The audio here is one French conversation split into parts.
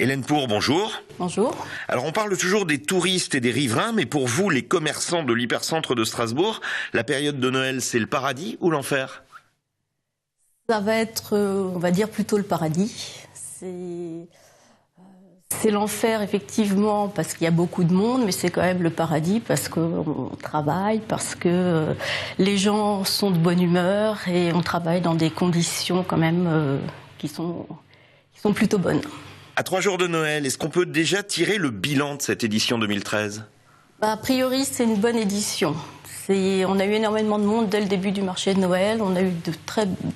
Hélène Pour, bonjour. Bonjour. Alors on parle toujours des touristes et des riverains, mais pour vous, les commerçants de l'hypercentre de Strasbourg, la période de Noël, c'est le paradis ou l'enfer? Ça va être, on va dire, plutôt le paradis. C'est l'enfer, effectivement, parce qu'il y a beaucoup de monde, mais c'est quand même le paradis parce qu'on travaille, parce que les gens sont de bonne humeur et on travaille dans des conditions quand même qui sont plutôt bonnes. À 3 jours de Noël, est-ce qu'on peut déjà tirer le bilan de cette édition 2013? A priori, c'est une bonne édition. On a eu énormément de monde dès le début du marché de Noël. On a eu de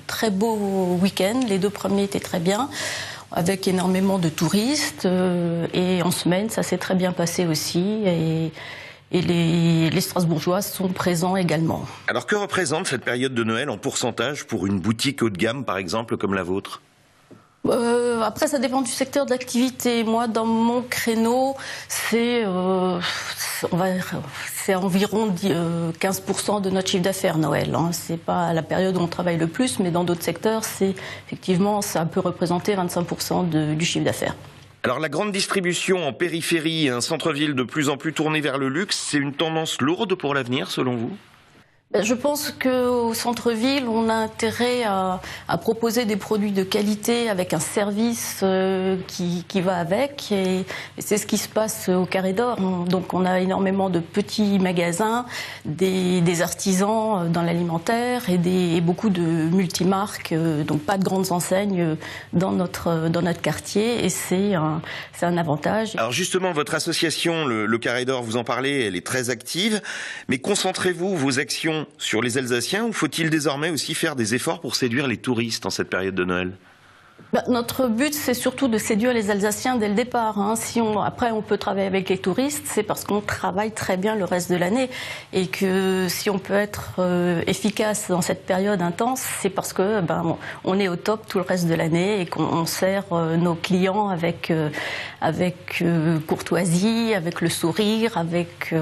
très beaux week-ends. Les 2 premiers étaient très bien, avec énormément de touristes. Et en semaine, ça s'est très bien passé aussi. Et les Strasbourgeois sont présents également. Alors que représente cette période de Noël en pourcentage pour une boutique haut de gamme, par exemple, comme la vôtre? Après, ça dépend du secteur d'activité. Moi, dans mon créneau, c'est environ 15% de notre chiffre d'affaires Noël. Hein. C'est pas la période où on travaille le plus, mais dans d'autres secteurs, effectivement, ça peut représenter 25% du chiffre d'affaires. Alors la grande distribution en périphérie et un centre-ville de plus en plus tourné vers le luxe, c'est une tendance lourde pour l'avenir, selon vous? Je pense qu'au centre-ville, on a intérêt à proposer des produits de qualité avec un service qui va avec. Et c'est ce qui se passe au Carré d'Or. Donc on a énormément de petits magasins, des artisans dans l'alimentaire et beaucoup de multimarques, donc pas de grandes enseignes dans notre quartier. Et c'est un avantage. Alors justement, votre association, le Carré d'Or, vous en parlez, elle est très active. Mais concentrez-vous vos actions sur les Alsaciens ou faut-il désormais aussi faire des efforts pour séduire les touristes en cette période de Noël? Notre but, c'est surtout de séduire les Alsaciens dès le départ. Hein. Après, on peut travailler avec les touristes, c'est parce qu'on travaille très bien le reste de l'année. Et que si on peut être efficace dans cette période intense, c'est parce que on est au top tout le reste de l'année et qu'on sert nos clients avec courtoisie, avec le sourire, avec...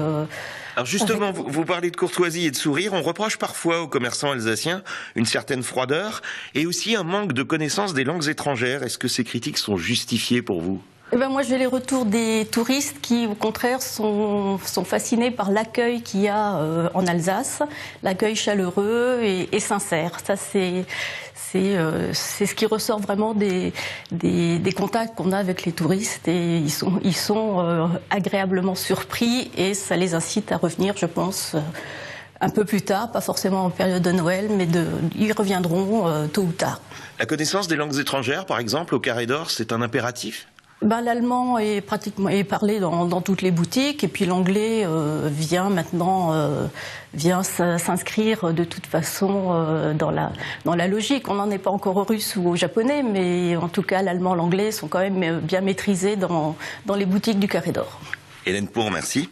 Alors justement, vous parlez de courtoisie et de sourire. On reproche parfois aux commerçants alsaciens une certaine froideur et aussi un manque de connaissance des langues étrangères. Est-ce que ces critiques sont justifiées pour vous? Moi, j'ai les retours des touristes qui, au contraire, sont fascinés par l'accueil qu'il y a en Alsace, l'accueil chaleureux et sincère. Ça, c'est ce qui ressort vraiment des contacts qu'on a avec les touristes et ils sont agréablement surpris et ça les incite à revenir, je pense, un peu plus tard, pas forcément en période de Noël, mais ils reviendront tôt ou tard. La connaissance des langues étrangères, par exemple, au Carré d'Or, c'est un impératif? L'allemand est parlé dans toutes les boutiques et puis l'anglais vient maintenant s'inscrire de toute façon dans la logique. On n'en est pas encore au russe ou au japonais, mais en tout cas l'allemand, l'anglais sont quand même bien maîtrisés dans les boutiques du Carré d'Or. Hélène Pour, merci.